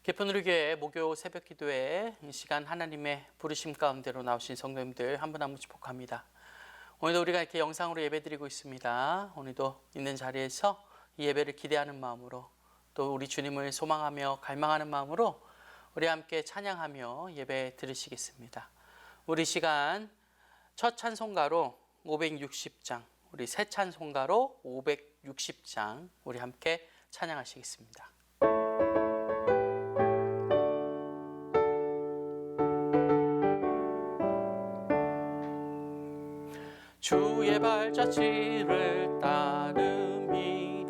깊은 우리 교회 목요 새벽 기도회 이 시간 하나님의 부르심 가운데로 나오신 성도님들 한 분 한 분 축복합니다. 오늘도 우리가 이렇게 영상으로 예배드리고 있습니다. 오늘도 있는 자리에서 이 예배를 기대하는 마음으로 또 우리 주님을 소망하며 갈망하는 마음으로 우리 함께 찬양하며 예배 드리시겠습니다. 우리 시간 첫 찬송가로 560장, 우리 새 찬송가로 560장 우리 함께 찬양하시겠습니다. 주의 발자취를 따름이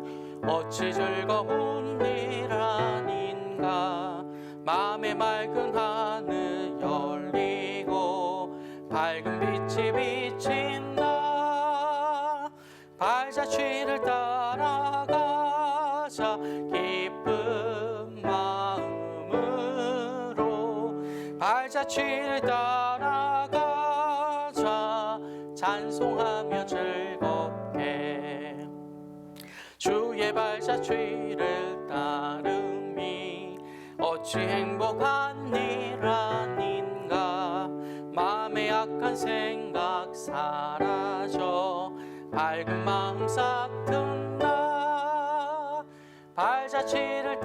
어찌 즐거운 일 아닌가. 마음의 맑은 하늘 열리고 밝은 빛이 비친다. 발자취를 따라가자 기쁜 마음으로. 발자취를 따라가자 찬송하며 즐겁게. 주의 발자취를 따름이 어찌 행복한 일 아닌가. 마음의 악한 생각 사라져 밝은 마음 싹 든다. 발자취를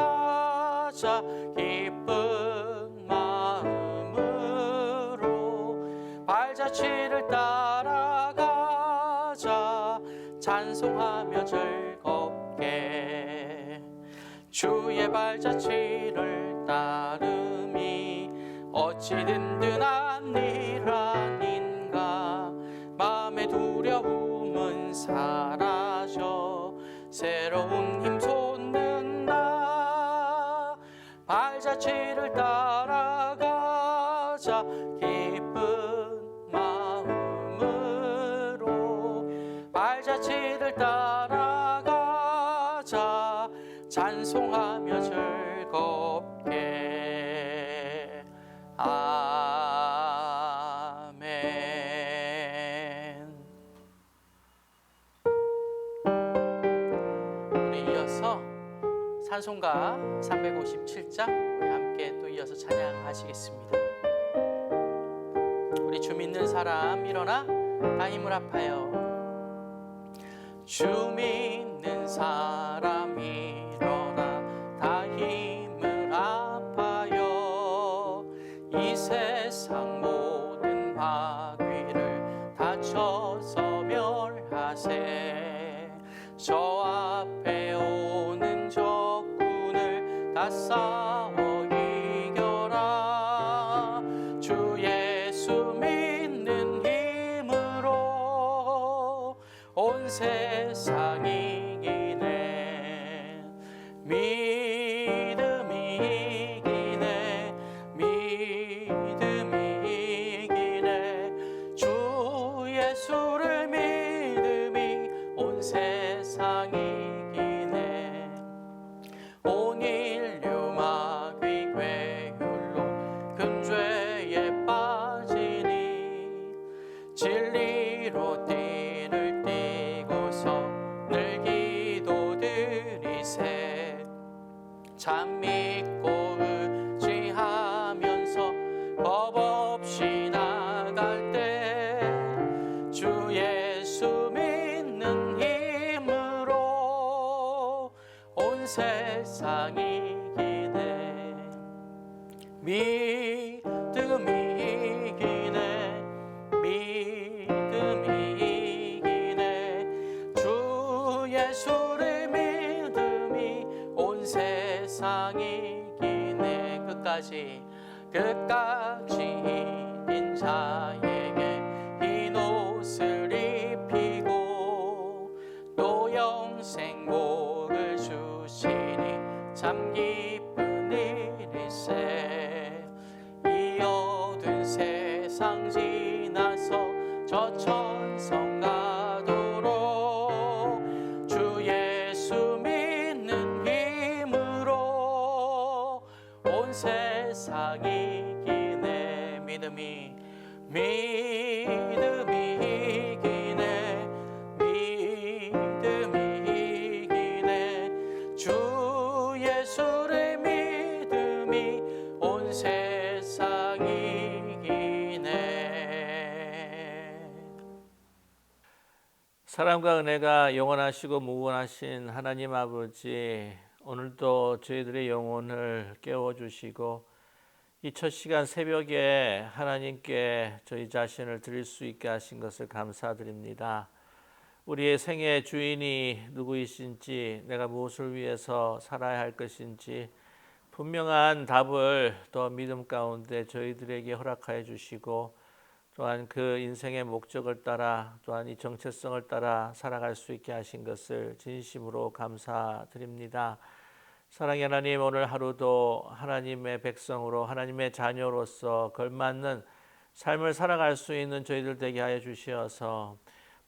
따라가자 기쁜 마음으로. 발자취를 따라가자 찬송하며 즐겁게. 주의 발자취를 따름이 어찌 든든한 일 아닌가. 마음의 두려움은 사라져 새로운 힘 솟는다. 발자취를 따라가자 기쁜 마음으로. 발자취를 따라가자 찬송하며 즐겁게. 아멘. 우리 이어서 찬송가 357장 우리 함께 또 이어서 찬양하시겠습니다. 우리 주 믿는 사람 일어나 다 힘을 합하여. 주 믿는 사람 일어나 다 힘을 합하여. 이 세상 모든 마귀를 다 쳐서 멸하세. 저 앞에 오는 적군을 다 싸워 이겨라. 주 예수 믿는 힘으로 온 세상이 이기네. 믿음이 이기네. 믿음이 이기네. 주 예수를 믿음이 온 세상이 이기네. 온 인류 마귀 괴율로 큰 죄에 빠지니 진리로 띠를 띠고서 늘 기도드리세. 참 믿고 의지하면서 겁 없이 나갈 때 주 예수 믿는 힘으로 온 세상이 이기네. 믿음이 이기네. 믿음이 이기네. 주 예수를 믿음이 온 세상이 이기네. 끝까지 이긴 자에게 흰 옷을 입히고 또 영생 복을 주시니 참 기쁜 일일세. 이 어두운 세상 지나서 저 천성 가도록 주 예수 믿는 힘으로 온 세상이 이기네. 믿음이 이기네. 믿음이 이기네. 주 예수를 사랑과 은혜가 영원하시고 무궁하신 하나님 아버지, 오늘도 저희들의 영혼을 깨워주시고 이 첫 시간 새벽에 하나님께 저희 자신을 드릴 수 있게 하신 것을 감사드립니다. 우리의 생의 주인이 누구이신지, 내가 무엇을 위해서 살아야 할 것인지 분명한 답을 또 믿음 가운데 저희들에게 허락하여 주시고, 또한 그 인생의 목적을 따라, 또한 이 정체성을 따라 살아갈 수 있게 하신 것을 진심으로 감사드립니다. 사랑의 하나님, 오늘 하루도 하나님의 백성으로, 하나님의 자녀로서 걸맞는 삶을 살아갈 수 있는 저희들 되게 하여 주시어서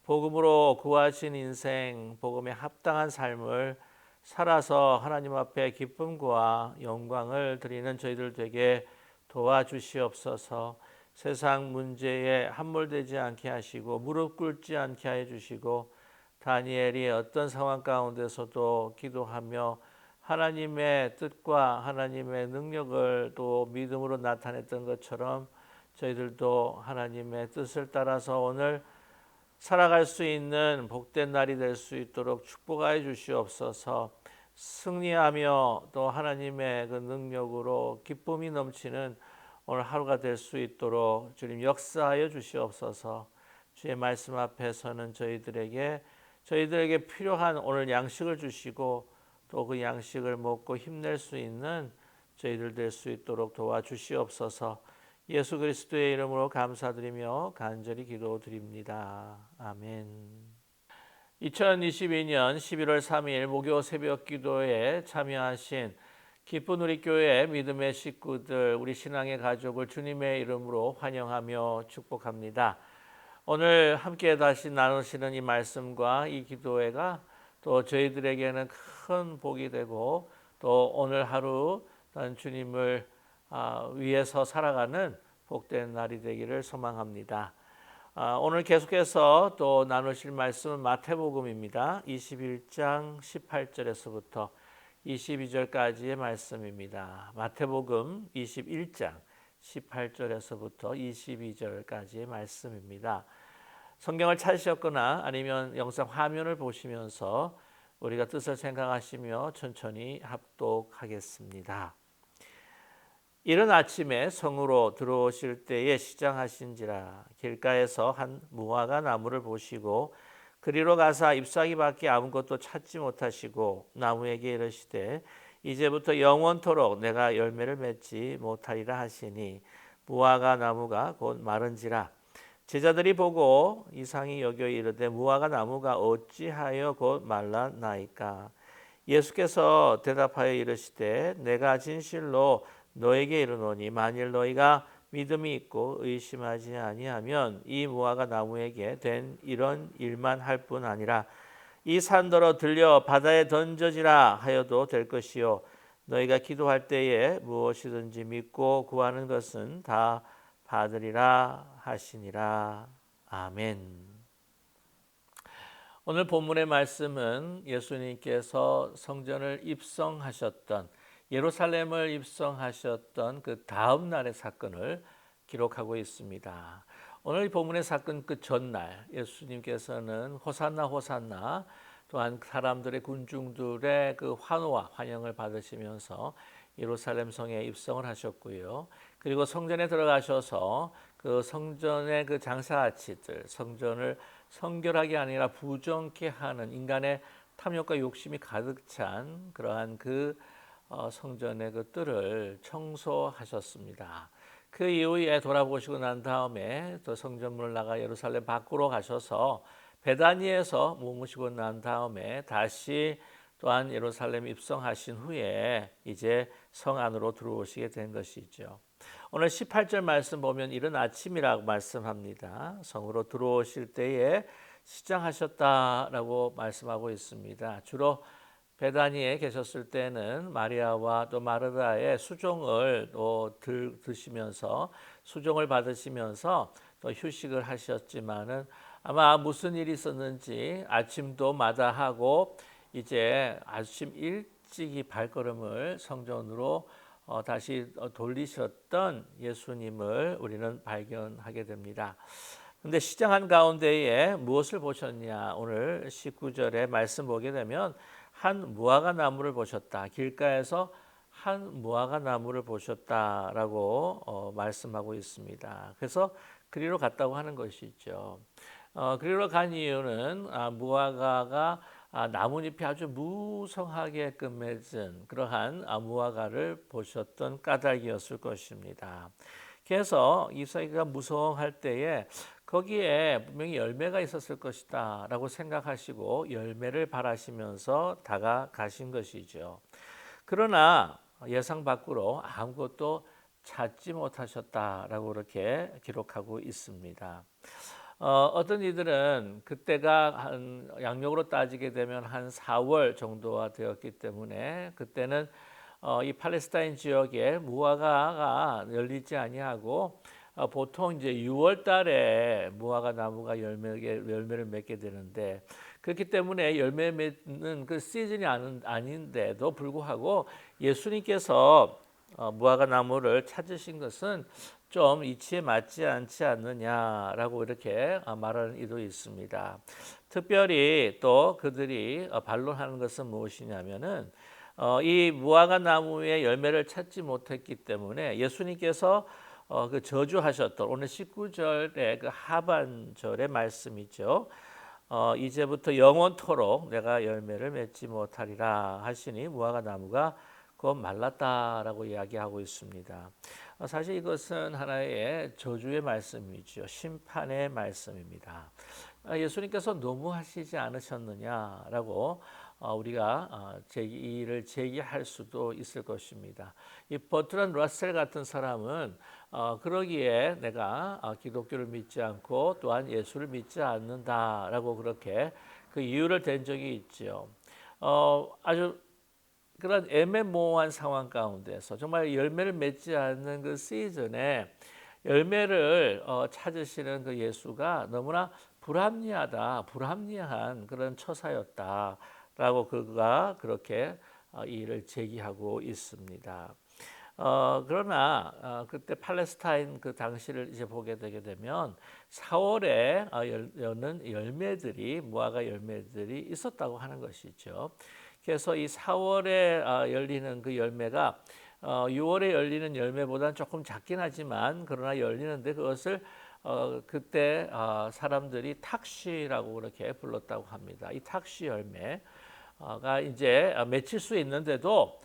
복음으로 구하신 인생, 복음에 합당한 삶을 살아서 하나님 앞에 기쁨과 영광을 드리는 저희들 되게 도와주시옵소서. 세상 문제에 함몰되지 않게 하시고 무릎 꿇지 않게 하여 주시고, 다니엘이 어떤 상황 가운데서도 기도하며 하나님의 뜻과 하나님의 능력을 또 믿음으로 나타냈던 것처럼 저희들도 하나님의 뜻을 따라서 오늘 살아갈 수 있는 복된 날이 될 수 있도록 축복하여 주시옵소서. 승리하며 또 하나님의 그 능력으로 기쁨이 넘치는 오늘 하루가 될 수 있도록 주님 역사하여 주시옵소서. 주의 말씀 앞에서는 저희들에게 필요한 오늘 양식을 주시고, 또 그 양식을 먹고 힘낼 수 있는 저희들 될 수 있도록 도와주시옵소서. 예수 그리스도의 이름으로 감사드리며 간절히 기도드립니다. 아멘. 2022년 11월 3일 목요 새벽 기도에 참여하신 기쁜 우리 교회 믿음의 식구들, 우리 신앙의 가족을 주님의 이름으로 환영하며 축복합니다. 오늘 함께 다시 나누시는 이 말씀과 이 기도회가 또 저희들에게는 큰 복이 되고, 또 오늘 하루 주님을 위해서 살아가는 복된 날이 되기를 소망합니다. 오늘 계속해서 또 나누실 말씀은 마태복음입니다. 21장 18절에서부터 22절까지의 말씀입니다. 마태복음 21장 18절에서부터 22절까지의 말씀입니다. 성경을 찾으셨거나 아니면 영상 화면을 보시면서 우리가 뜻을 생각하시며 천천히 합독하겠습니다. 이른 아침에 성으로 들어오실 때에 시장하신지라. 길가에서 한 무화과 나무를 보시고 그리로 가사 잎사귀밖에 아무것도 찾지 못하시고 나무에게 이르시되 이제부터 영원토록 내가 열매를 맺지 못하리라 하시니 무화과 나무가 곧 마른지라. 제자들이 보고 이상히 여겨 이르되 무화과 나무가 어찌하여 곧 말랐나이까. 예수께서 대답하여 이르시되 내가 진실로 너에게 이르노니 만일 너희가 믿음이 있고 의심하지 아니하면 이 무화과 나무에게 된 이런 일만 할 뿐 아니라 이 산더러 들려 바다에 던져지라 하여도 될 것이요 너희가 기도할 때에 무엇이든지 믿고 구하는 것은 다 받으리라 하시니라. 아멘. 오늘 본문의 말씀은 예수님께서 성전을 입성하셨던, 예루살렘을 입성하셨던 그 다음 날의 사건을 기록하고 있습니다. 오늘 이 본문의 사건 그 전날 예수님께서는 호산나 호산나, 또한 사람들의 군중들의 그 환호와 환영을 받으시면서 예루살렘 성에 입성을 하셨고요. 그리고 성전에 들어가셔서 그 성전의 그 장사아치들, 성전을 성결하게 아니라 부정케 하는 인간의 탐욕과 욕심이 가득 찬 그러한 그 성전의 그 뜰을 청소하셨습니다. 그 이후에 돌아보시고 난 다음에 또 성전문을 나가 예루살렘 밖으로 가셔서 베다니에서 머무시고 난 다음에 다시 또한 예루살렘 입성하신 후에 이제 성 안으로 들어오시게 된 것이죠. 오늘 18절 말씀 보면 이른 아침이라고 말씀합니다. 성으로 들어오실 때에 시장하셨다라고 말씀하고 있습니다. 주로 베다니에 계셨을 때는 마리아와 또 마르다의 수종을 또 드시면서 수종을 받으시면서 또 휴식을 하셨지만은 아마 무슨 일이 있었는지 아침도 마다하고 이제 아침 일찍이 발걸음을 성전으로 다시 돌리셨던 예수님을 우리는 발견하게 됩니다. 근데 시장한 가운데에 무엇을 보셨냐? 오늘 19절에 말씀 보게 되면 한 무화과 나무를 보셨다. 길가에서 한 무화과 나무를 보셨다라고 말씀하고 있습니다. 그래서 그리로 갔다고 하는 것이죠. 그리로 간 이유는 무화과가 나뭇잎이 아주 무성하게 끝맺은 그러한 무화과를 보셨던 까닭이었을 것입니다. 그래서 이삭이가 무성할 때에 거기에 분명히 열매가 있었을 것이다 라고 생각하시고 열매를 바라시면서 다가가신 것이죠. 그러나 예상 밖으로 아무것도 찾지 못하셨다라고 그렇게 기록하고 있습니다. 어떤 이들은 그때가 한 양력으로 따지게 되면 한 4월 정도가 되었기 때문에 그때는 이 팔레스타인 지역에 무화과가 열리지 아니하고 보통 이제 6월 달에 무화과 나무가 열매를 맺게 되는데 그렇기 때문에 열매 맺는 그 시즌이 아닌데도 불구하고 예수님께서 무화과 나무를 찾으신 것은 좀 이치에 맞지 않지 않느냐라고 이렇게 말하는 이도 있습니다. 특별히 또 그들이 반론하는 것은 무엇이냐면은 이 무화과 나무의 열매를 찾지 못했기 때문에 예수님께서 그 저주하셨던 오늘 19절의 그 하반절의 말씀이죠. 이제부터 영원토록 내가 열매를 맺지 못하리라 하시니 무화과 나무가 곧 말랐다라고 이야기하고 있습니다. 사실 이것은 하나의 저주의 말씀이죠. 심판의 말씀입니다. 예수님께서 너무하시지 않으셨느냐라고 우리가 이를 제기할 수도 있을 것입니다. 이 버트란 러셀 같은 사람은 그러기에 내가 기독교를 믿지 않고 또한 예수를 믿지 않는다라고 그렇게 그 이유를 댄 적이 있죠. 아주 그런 애매모호한 상황 가운데서 정말 열매를 맺지 않는 그 시즌에 열매를 찾으시는 그 예수가 너무나 불합리한 그런 처사였다라고 그가 그렇게 이 일을 제기하고 있습니다. 그러나 그때 팔레스타인 그 당시를 이제 보게 되게 되면 4월에 여는 열매들이 무화과 열매들이 있었다고 하는 것이죠. 그래서 이 4월에 열리는 그 열매가 6월에 열리는 열매보다는 조금 작긴 하지만 그러나 열리는데 그것을 그때 사람들이 탁시라고 그렇게 불렀다고 합니다. 이 탁시 열매가 이제 맺힐 수 있는데도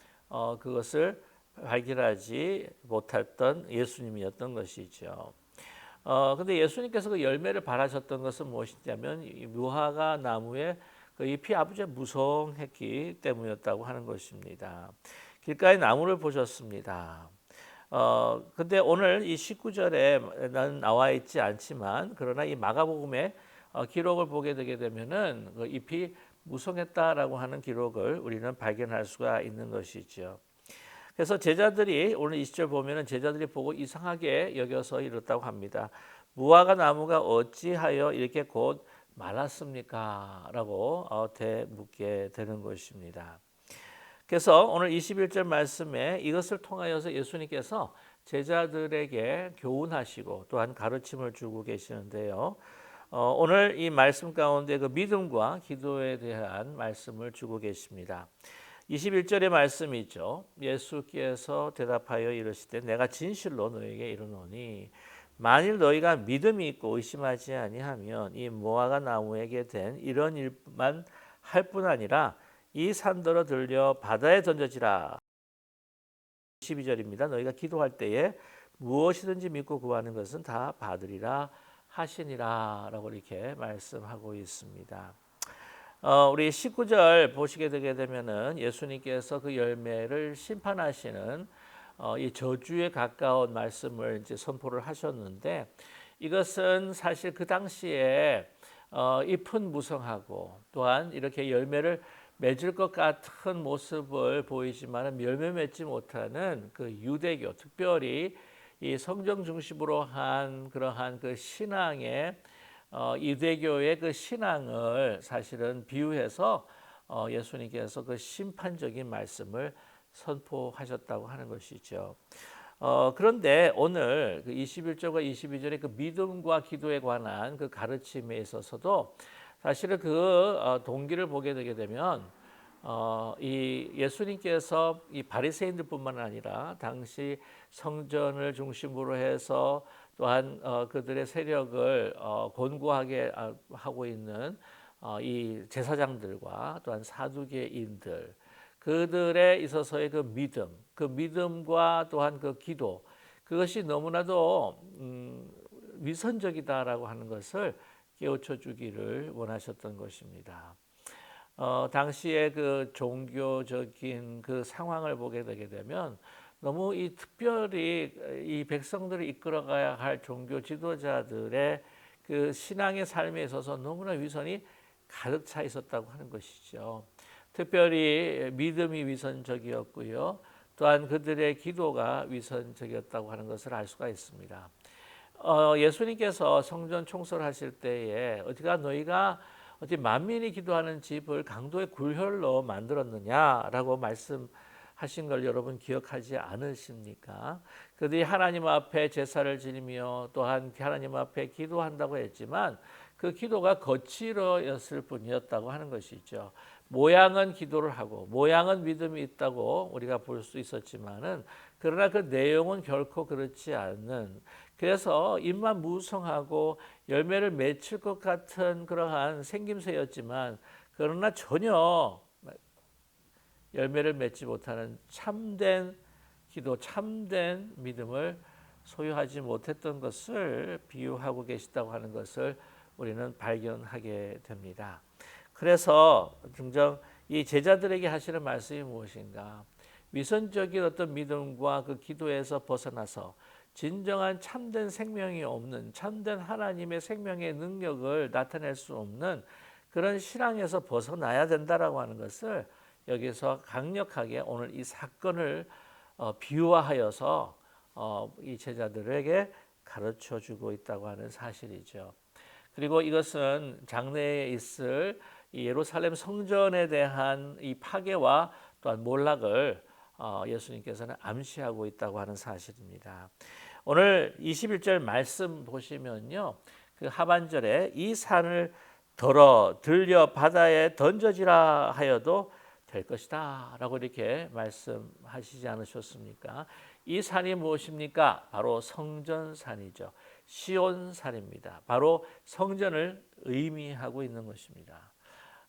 그것을 발견하지 못했던 예수님이었던 것이죠. 근데 예수님께서 그 열매를 바라셨던 것은 무엇이냐면 이 무화과 나무의 그 잎이 아주 무성했기 때문이었다고 하는 것입니다. 길가에 나무를 보셨습니다. 근데 오늘 이 19절에는 나와 있지 않지만 그러나 이 마가복음의 기록을 보게 되게 되면은 그 잎이 무성했다라고 하는 기록을 우리는 발견할 수가 있는 것이죠. 그래서 제자들이 오늘 20절 보면은 제자들이 보고 이상하게 여겨서 이렇다고 합니다. 무화과 나무가 어찌하여 이렇게 곧 말랐습니까? 라고 되묻게 되는 것입니다. 그래서 오늘 21절 말씀에 이것을 통하여서 예수님께서 제자들에게 교훈하시고 또한 가르침을 주고 계시는데요. 오늘 이 말씀 가운데 그 믿음과 기도에 대한 말씀을 주고 계십니다. 21절의 말씀이죠. 예수께서 대답하여 이르시되 내가 진실로 너에게 이르노니 만일 너희가 믿음이 있고 의심하지 아니하면 이 무화과 나무에게 된 이런 일만 할 뿐 아니라 이 산더러 들려 바다에 던져지라. 12절입니다. 너희가 기도할 때에 무엇이든지 믿고 구하는 것은 다 받으리라 하시니라 라고 이렇게 말씀하고 있습니다. 우리 19절 보시게 되게 되면은 예수님께서 그 열매를 심판하시는 이 저주에 가까운 말씀을 이제 선포를 하셨는데 이것은 사실 그 당시에 잎은 무성하고 또한 이렇게 열매를 맺을 것 같은 모습을 보이지만 열매 맺지 못하는 그 유대교 특별히 이 성경 중심으로 한 그러한 그 신앙의 유대교의 그 신앙을 사실은 비유해서 예수님께서 그 심판적인 말씀을 선포하셨다고 하는 것이죠. 그런데 오늘 그 21절과 22절의 그 믿음과 기도에 관한 그 가르침에 있어서도 사실은 그 동기를 보게 되게 되면 이 예수님께서 이 바리새인들뿐만 아니라 당시 성전을 중심으로 해서 또한 그들의 세력을 곤고하게 하고 있는 이 제사장들과 또한 사두개인들 그들에 있어서의 그 믿음, 그 믿음과 또한 그 기도 그것이 너무나도 위선적이다라고 하는 것을 깨우쳐 주기를 원하셨던 것입니다. 당시에 그 종교적인 그 상황을 보게 되게 되면 너무 이 특별히 이 백성들을 이끌어가야 할 종교 지도자들의 그 신앙의 삶에 있어서 너무나 위선이 가득 차 있었다고 하는 것이죠. 특별히 믿음이 위선적이었고요. 또한 그들의 기도가 위선적이었다고 하는 것을 알 수가 있습니다. 예수님께서 성전 청소하실 때에 어디가 너희가 어디 만민이 기도하는 집을 강도의 굴혈로 만들었느냐라고 말씀하신 걸 여러분 기억하지 않으십니까? 그들이 하나님 앞에 제사를 지니며 또한 하나님 앞에 기도한다고 했지만 그 기도가 거칠어였을 뿐이었다고 하는 것이죠. 모양은 기도를 하고 모양은 믿음이 있다고 우리가 볼 수 있었지만은 그러나 그 내용은 결코 그렇지 않는 그래서 입만 무성하고 열매를 맺힐 것 같은 그러한 생김새였지만 그러나 전혀 열매를 맺지 못하는 참된 기도, 참된 믿음을 소유하지 못했던 것을 비유하고 계시다고 하는 것을 우리는 발견하게 됩니다. 그래서 증정 이 제자들에게 하시는 말씀이 무엇인가? 위선적인 어떤 믿음과 그 기도에서 벗어나서 진정한 참된 생명이 없는 참된 하나님의 생명의 능력을 나타낼 수 없는 그런 신앙에서 벗어나야 된다라고 하는 것을 여기서 강력하게 오늘 이 사건을 비유화하여서 이 제자들에게 가르쳐 주고 있다고 하는 사실이죠. 그리고 이것은 장래에 있을 이 예루살렘 성전에 대한 이 파괴와 또한 몰락을 예수님께서는 암시하고 있다고 하는 사실입니다. 오늘 21절 말씀 보시면요. 그 하반절에 이 산을 들려 바다에 던져지라 하여도 될 것이다 라고 이렇게 말씀하시지 않으셨습니까? 이 산이 무엇입니까? 바로 성전산이죠. 시온산입니다. 바로 성전을 의미하고 있는 것입니다.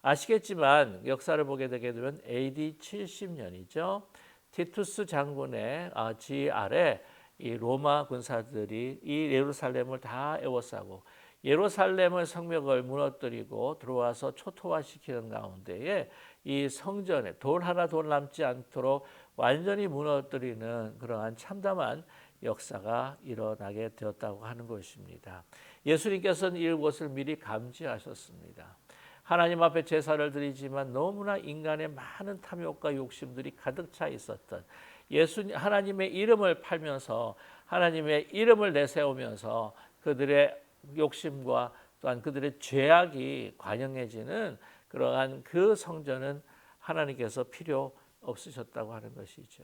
아시겠지만 역사를 보게 되게 되면 AD 70년이죠. 티투스 장군의 지휘 아래 이 로마 군사들이 이 예루살렘을 다 에워싸고 예루살렘의 성벽을 무너뜨리고 들어와서 초토화시키는 가운데에 이 성전에 돌 하나 돌 남지 않도록 완전히 무너뜨리는 그러한 참담한 역사가 일어나게 되었다고 하는 것입니다. 예수님께서는 이것을 미리 감지하셨습니다. 하나님 앞에 제사를 드리지만 너무나 인간의 많은 탐욕과 욕심들이 가득 차 있었던 하나님의 이름을 팔면서 하나님의 이름을 내세우면서 그들의 욕심과 또한 그들의 죄악이 관영해지는 그러한 그 성전은 하나님께서 필요 없으셨다고 하는 것이죠.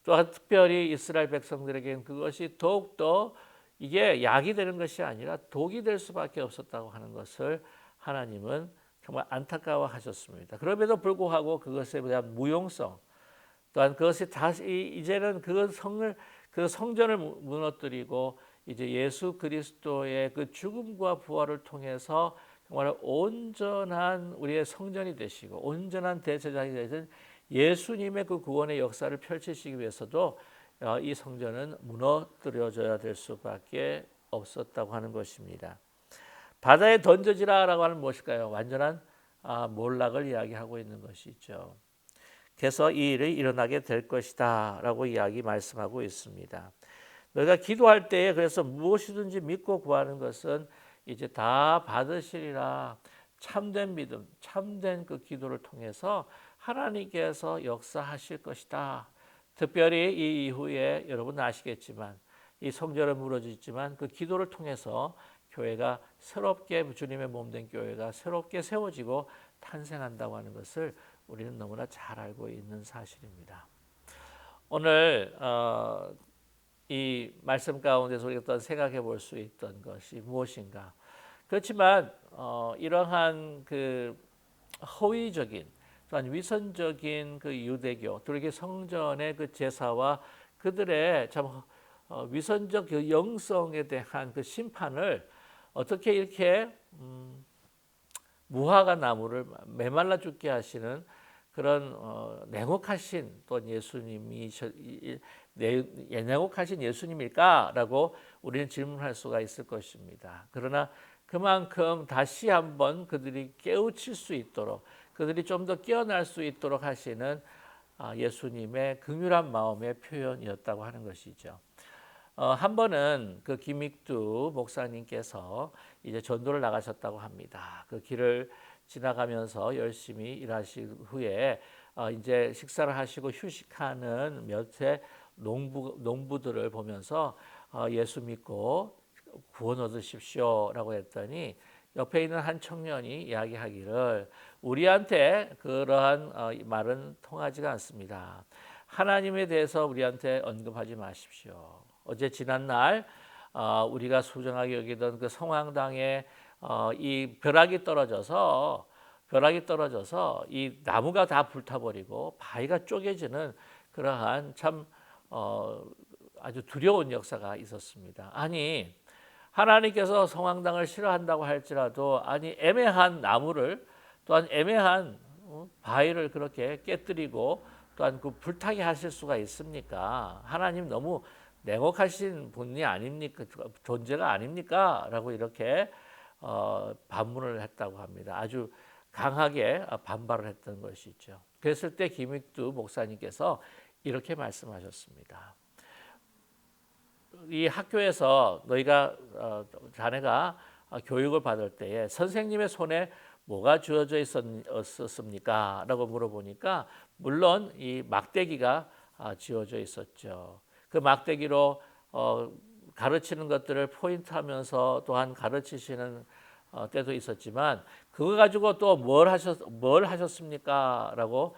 또한 특별히 이스라엘 백성들에게는 그것이 더욱더 이게 약이 되는 것이 아니라 독이 될 수밖에 없었다고 하는 것을 하나님은 정말 안타까워하셨습니다. 그럼에도 불구하고 그것에 대한 무용성 또한 그것이 다시 이제는 그 성전을 무너뜨리고 이제 예수 그리스도의 그 죽음과 부활을 통해서 정말 온전한 우리의 성전이 되시고 온전한 대제사장이 되신 예수님의 그 구원의 역사를 펼치시기 위해서도 이 성전은 무너뜨려져야 될 수밖에 없었다고 하는 것입니다. 바다에 던져지라라고 하는 무엇일까요? 완전한 몰락을 이야기하고 있는 것이죠. 그래서 이 일이 일어나게 될 것이다라고 말씀하고 있습니다. 너희가 기도할 때에 그래서 무엇이든지 믿고 구하는 것은 이제 다 받으시리라. 참된 믿음, 참된 그 기도를 통해서 하나님께서 역사하실 것이다. 특별히 이 이후에 여러분 아시겠지만 이 성전은 무너지지만 그 기도를 통해서 교회가 새롭게 주님의 몸된 교회가 새롭게 세워지고 탄생한다고 하는 것을 우리는 너무나 잘 알고 있는 사실입니다. 오늘 이 말씀 가운데서 우리가 어떤 생각해 볼 수 있던 것이 무엇인가? 그렇지만 이러한 그 허위적인 또한 위선적인 그 유대교, 그리고 성전의 그 제사와 그들의 참 위선적 그 영성에 대한 그 심판을 어떻게 이렇게 무화과 나무를 메말라 죽게 하시는 그런 냉혹하신 또 예수님이 냉혹하신 예수님일까라고 우리는 질문할 수가 있을 것입니다. 그러나 그만큼 다시 한번 그들이 깨우칠 수 있도록, 그들이 좀 더 깨어날 수 있도록 하시는 예수님의 긍휼한 마음의 표현이었다고 하는 것이죠. 한 번은 그 김익두 목사님께서 이제 전도를 나가셨다고 합니다. 그 길을 지나가면서 열심히 일하신 후에 이제 식사를 하시고 휴식하는 몇의 농부들을 보면서 예수 믿고 구원 얻으십시오라고 했더니 옆에 있는 한 청년이 이야기하기를 우리한테 그러한 말은 통하지가 않습니다. 하나님에 대해서 우리한테 언급하지 마십시오. 어제 지난날 우리가 소중하게 여기던 그 성황당에 이 벼락이 떨어져서 이 나무가 다 불타버리고 바위가 쪼개지는 그러한 참 아주 두려운 역사가 있었습니다. 아니 하나님께서 성황당을 싫어한다고 할지라도 아니 애매한 나무를 또한 애매한 바위를 그렇게 깨뜨리고 또한 그 불타게 하실 수가 있습니까? 하나님 너무 냉혹하신 분이 아닙니까? 존재가 아닙니까? 라고 이렇게 반문을 했다고 합니다. 아주 강하게 반발을 했던 것이죠. 그랬을 때 김익두 목사님께서 이렇게 말씀하셨습니다. 이 학교에서 너희가 자네가 교육을 받을 때에 선생님의 손에 뭐가 주어져 있었습니까? 라고 물어보니까 물론 이 막대기가 지어져 있었죠. 그 막대기로 가르치는 것들을 포인트하면서 또한 가르치시는 때도 있었지만 그거 가지고 또 뭘 하셨습니까? 라고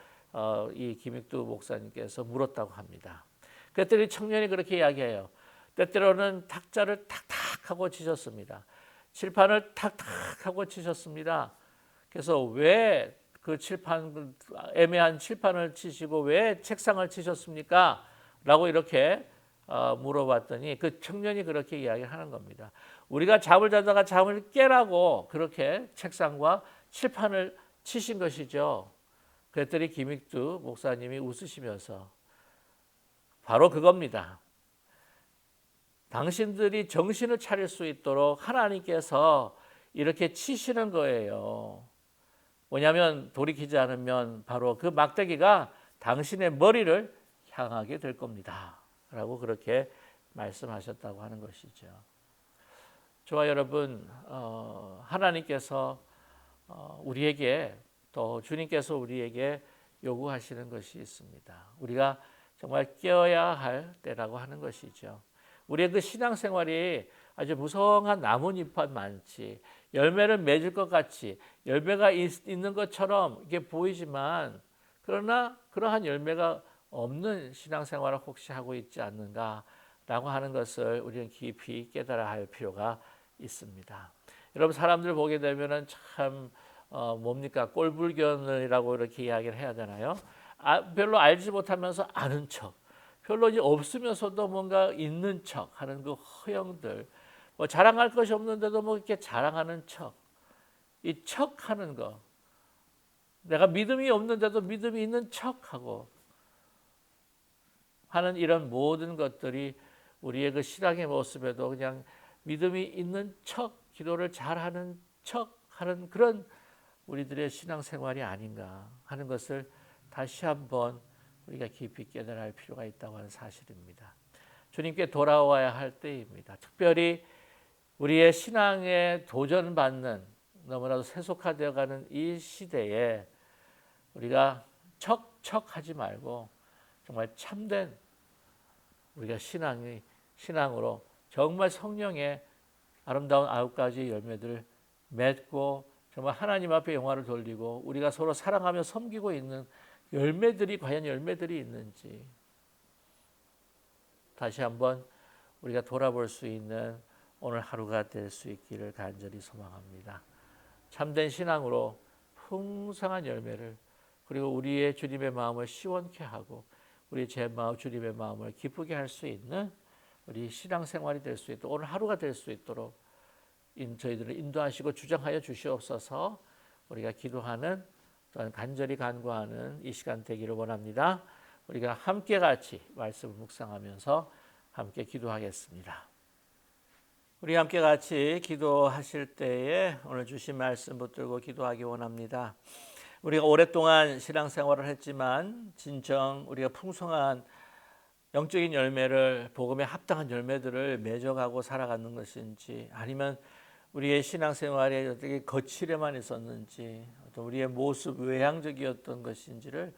이 김익두 목사님께서 물었다고 합니다. 그랬더니 청년이 그렇게 이야기해요. 때때로는 탁자를 탁탁 하고 치셨습니다. 칠판을 탁탁 하고 치셨습니다. 그래서 왜 그 애매한 칠판을 치시고 왜 책상을 치셨습니까? 라고 이렇게 물어봤더니 그 청년이 그렇게 이야기하는 겁니다. 우리가 잠을 자다가 잠을 깨라고 그렇게 책상과 칠판을 치신 것이죠. 그랬더니 김익두 목사님이 웃으시면서 바로 그겁니다. 당신들이 정신을 차릴 수 있도록 하나님께서 이렇게 치시는 거예요. 뭐냐면 돌이키지 않으면 바로 그 막대기가 당신의 머리를 향하게 될 겁니다. 라고 그렇게 말씀하셨다고 하는 것이죠. 저와 여러분, 하나님께서 우리에게 또 주님께서 우리에게 요구하시는 것이 있습니다. 우리가 정말 깨어야 할 때라고 하는 것이죠. 우리의 그 신앙생활이 아주 무성한 나뭇잎만 많지 열매를 맺을 것 같이 열매가 있는 것처럼 이게 보이지만 그러나 그러한 열매가 없는 신앙생활을 혹시 하고 있지 않는가라고 하는 것을 우리는 깊이 깨달아야 할 필요가 있습니다. 여러분 사람들 보게 되면은 참 뭡니까 꼴불견이라고 이렇게 이야기를 해야 되나요? 별로 알지 못하면서 아는 척, 별로 이제 없으면서도 뭔가 있는 척하는 그 허영들, 뭐 자랑할 것이 없는데도 뭐 이렇게 자랑하는 척, 이 척하는 거, 내가 믿음이 없는데도 믿음이 있는 척하고 하는 이런 모든 것들이 우리의 그 신앙의 모습에도 그냥 믿음이 있는 척, 기도를 잘하는 척하는 그런 우리들의 신앙생활이 아닌가 하는 것을 다시 한번 우리가 깊이 깨달아야 할 필요가 있다고 하는 사실입니다. 주님께 돌아와야 할 때입니다. 특별히 우리의 신앙에 도전받는 너무나도 세속화되어가는 이 시대에 우리가 척척하지 말고 정말 참된 우리가 신앙으로 정말 성령의 아름다운 9가지 열매들을 맺고 정말 하나님 앞에 영화를 돌리고 우리가 서로 사랑하며 섬기고 있는 열매들이 과연 열매들이 있는지 다시 한번 우리가 돌아볼 수 있는 오늘 하루가 될 수 있기를 간절히 소망합니다. 참된 신앙으로 풍성한 열매를, 그리고 우리의 주님의 마음을 시원케 하고 우리 제 마음 주님의 마음을 기쁘게 할 수 있는 우리 신앙생활이 될 수 있도록, 오늘 하루가 될 수 있도록 저희들을 인도하시고 주장하여 주시옵소서. 우리가 기도하는, 또한 간절히 간구하는 이 시간 되기를 원합니다. 우리가 함께 같이 말씀을 묵상하면서 함께 기도하겠습니다. 우리 함께 같이 기도하실 때에 오늘 주신 말씀 붙들고 기도하기 원합니다. 우리가 오랫동안 신앙생활을 했지만 진정 우리가 풍성한 영적인 열매를, 복음에 합당한 열매들을 맺어가고 살아가는 것인지, 아니면 우리의 신앙생활에 어떻게 거칠에만 있었는지, 어떤 우리의 모습 외향적이었던 것인지를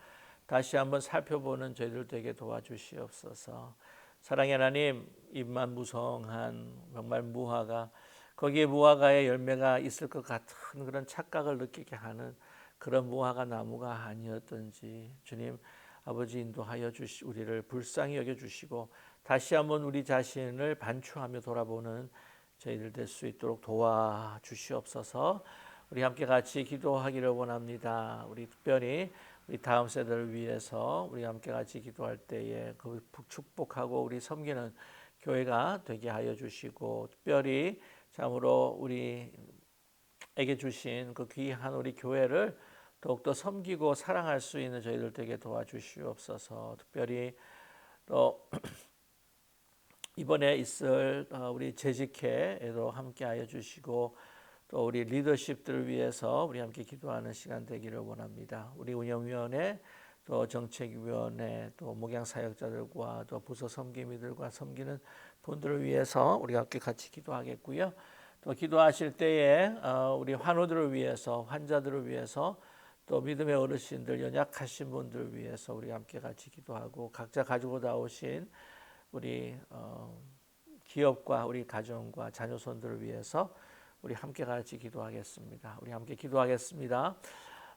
다시 한번 살펴보는 저희들 되게 도와주시옵소서. 사랑의 하나님, 입만 무성한 정말 무화과, 거기에 무화과의 열매가 있을 것 같은 그런 착각을 느끼게 하는 그런 무화과 나무가 아니었던지 주님 아버지 인도하여 우리를 불쌍히 여겨주시고 다시 한번 우리 자신을 반추하며 돌아보는 저희들 될 수 있도록 도와주시옵소서. 우리 함께 같이 기도하기를 원합니다. 우리 특별히 우리 다음 세대를 위해서 우리 함께 같이 기도할 때에 그 축복하고 우리 섬기는 교회가 되게 하여 주시고, 특별히 참으로 우리에게 주신 그 귀한 우리 교회를 더욱더 섬기고 사랑할 수 있는 저희들 되게 도와주시옵소서. 특별히 또 이번에 있을 우리 재직회에도 함께하여 주시고, 또 우리 리더십들을 위해서 우리 함께 기도하는 시간 되기를 원합니다. 우리 운영위원회, 또 정책위원회, 또 목양사역자들과 또 부서 섬김이들과 섬기는 분들을 위해서 우리 함께 같이 기도하겠고요. 또 기도하실 때에 우리 환우들을 위해서, 환자들을 위해서, 또 믿음의 어르신들, 연약하신 분들을 위해서 우리 함께 같이 기도하고, 각자 가지고 나오신 우리 기업과 우리 가정과 자녀손들을 위해서 우리 함께 같이 기도하겠습니다. 우리 함께 기도하겠습니다.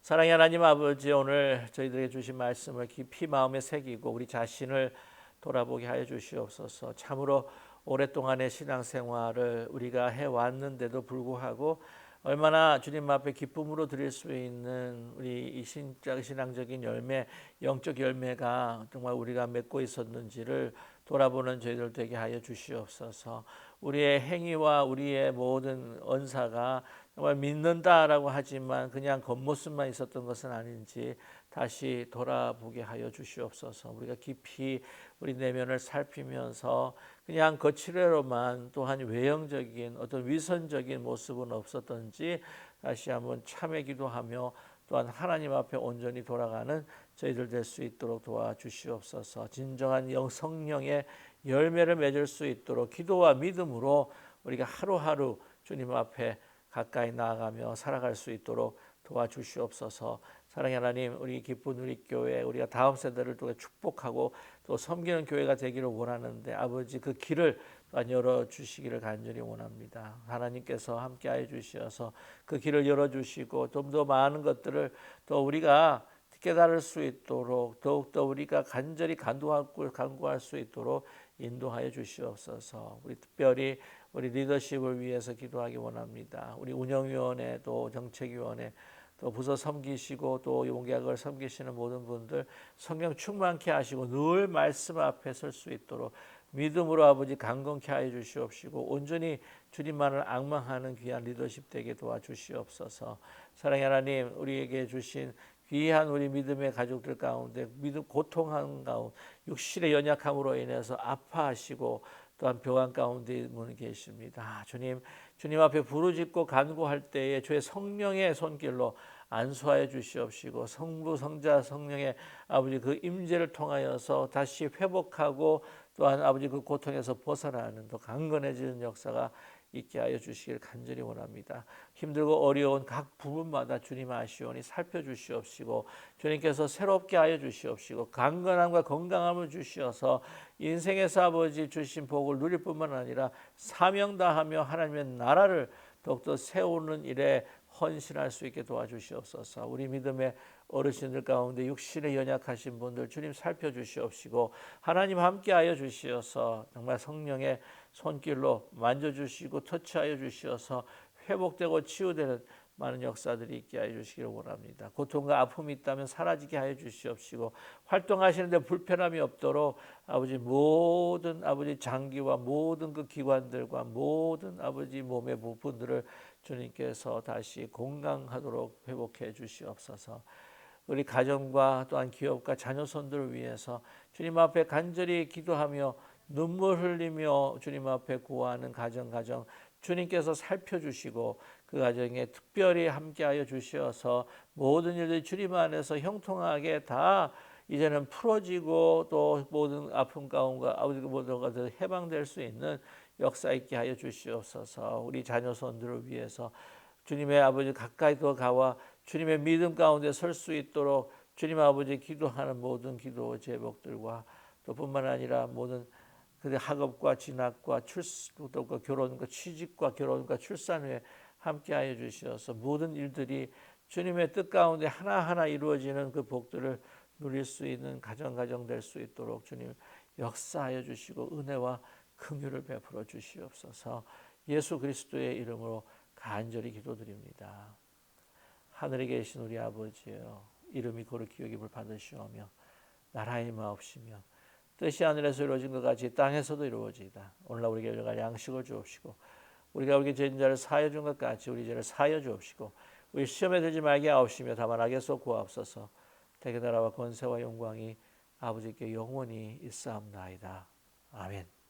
사랑의 하나님 아버지, 오늘 저희들에게 주신 말씀을 깊이 마음에 새기고 우리 자신을 돌아보게 하여 주시옵소서. 참으로 오랫동안의 신앙생활을 우리가 해왔는데도 불구하고 얼마나 주님 앞에 기쁨으로 드릴 수 있는 우리 이 신앙적인 열매, 영적 열매가 정말 우리가 맺고 있었는지를 돌아보는 저희들 되게 하여 주시옵소서. 우리의 행위와 우리의 모든 언사가 정말 믿는다라고 하지만 그냥 겉모습만 있었던 것은 아닌지 다시 돌아보게 하여 주시옵소서. 우리가 깊이 우리 내면을 살피면서 그냥 거칠애로만, 또한 외형적인 어떤 위선적인 모습은 없었던지 다시 한번 참회 기도하며 또한 하나님 앞에 온전히 돌아가는 저희들 될 수 있도록 도와주시옵소서. 진정한 성령의 열매를 맺을 수 있도록 기도와 믿음으로 우리가 하루하루 주님 앞에 가까이 나아가며 살아갈 수 있도록 도와주시옵소서. 사랑의 하나님, 우리 기쁜 우리 교회, 우리가 다음 세대를 또 축복하고 또 섬기는 교회가 되기를 원하는데 아버지 그 길을 또한 열어주시기를 간절히 원합니다. 하나님께서 함께하여 주시어서 그 길을 열어주시고 좀 더 많은 것들을 또 우리가 깨달을 수 있도록 더욱더 우리가 간절히 간구할 수 있도록 인도하여 주시옵소서. 우리 특별히 우리 리더십을 위해서 기도하기 원합니다. 우리 운영위원회, 또 정책위원회, 또 부서 섬기시고 또 용객을 섬기시는 모든 분들 성령 충만케 하시고 늘 말씀 앞에 설 수 있도록 믿음으로 아버지 강건케 하여 주시옵시고 온전히 주님만을 앙망하는 귀한 리더십 되게 도와주시옵소서. 사랑의 하나님, 우리에게 주신 귀한 우리 믿음의 가족들 가운데 믿음 고통한 가운데 육신의 연약함으로 인해서 아파하시고 또한 병환 가운데 분 계십니다. 주님 앞에 부르짖고 간구할 때에 주의 성령의 손길로 안수하여 주시옵시고 성부 성자 성령의 아버지 그 임재를 통하여서 다시 회복하고 또한 아버지 그 고통에서 벗어나는 더 강건해지는 역사가 있게 하여 주시길 간절히 원합니다. 힘들고 어려운 각 부분마다 주님 아시오니 살펴주시옵시고 주님께서 새롭게 하여 주시옵시고 강건함과 건강함을 주시어서 인생에서 아버지 주신 복을 누릴 뿐만 아니라 사명 다하며 하나님의 나라를 더욱더 세우는 일에 헌신할 수 있게 도와주시옵소서. 우리 믿음의 어르신들 가운데 육신에 연약하신 분들 주님 살펴주시옵시고 하나님 함께하여 주시어서 정말 성령의 손길로 만져주시고 터치하여 주시어서 회복되고 치유되는 많은 역사들이 있게 하여 주시기를 원합니다. 고통과 아픔이 있다면 사라지게 하여 주시옵시고 활동하시는데 불편함이 없도록 아버지 모든 아버지 장기와 모든 그 기관들과 모든 아버지 몸의 부분들을 주님께서 다시 건강하도록 회복해 주시옵소서. 우리 가정과 또한 기업과 자녀손들을 위해서 주님 앞에 간절히 기도하며 눈물 흘리며 주님 앞에 구하는 가정 주님께서 살펴주시고 그 가정에 특별히 함께하여 주시어서 모든 일들이 주님 안에서 형통하게 다 이제는 풀어지고 또 모든 아픔 가운데 아버지 모든 것들 해방될 수 있는 역사 있게 하여 주시옵소서. 우리 자녀손들을 위해서 주님의 아버지 가까이 더 가와 주님의 믿음 가운데 설 수 있도록 주님 아버지 기도하는 모든 기도 제목들과 또 뿐만 아니라 모든 그 학업과 진학과 출산과 결혼과 취직과 결혼과 출산 후에 함께하여 주시어서 모든 일들이 주님의 뜻 가운데 하나하나 이루어지는 그 복들을 누릴 수 있는 가정 될 수 있도록 주님 역사하여 주시고 은혜와 긍휼을 베풀어 주시옵소서. 예수 그리스도의 이름으로 간절히 기도드립니다. 하늘에 계신 우리 아버지여, 이름이 거룩히 여김을 받으시오며 나라의 마옵시며 뜻이 하늘에서 이루어진 것 같이 땅에서도 이루어지이다. 오늘날 우리에게 일용할 양식을 주옵시고 우리가 우리 죄인 자를 사하여 준 것 같이 우리 죄를 사하여 주옵시고 우리 시험에 들지 말게 하옵시며 다만 악에서 구하옵소서. 대개 나라와 권세와 영광이 아버지께 영원히 있사옵나이다. 아멘.